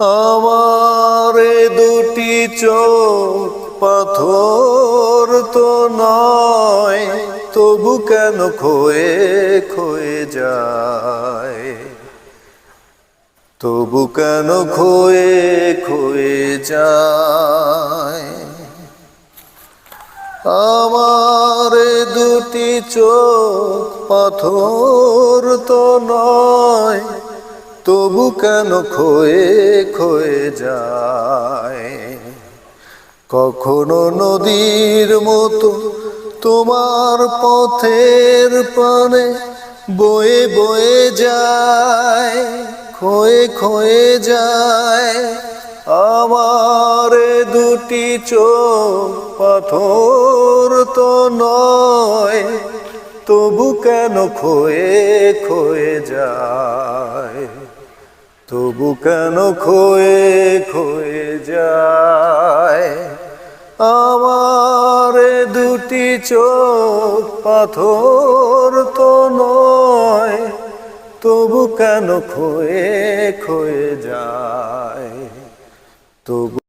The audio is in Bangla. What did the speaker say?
আমার দুটি চোখ পাথর তো নয়, তবু কেন খয়ে খয়ে যায়, তবু কেন খয়ে খয়ে যায়। আমার দুটি চোখ পাথর তো নয়, তবু কেন খয়ে খয়ে যায়। কখনো নদীর মতো তোমার পথের পানে বয়ে বয়ে যায়, খয়ে খয়ে যায়। আমার দুটি চোখ পাথর তো নয়, তবু কেন খয়ে খয়ে যায়, তবু কেন খয়ে খয়ে যায়। আমার দুটি চোখ পাথর তো নয়, তবু কেন খয়ে খয়ে যায়, তবু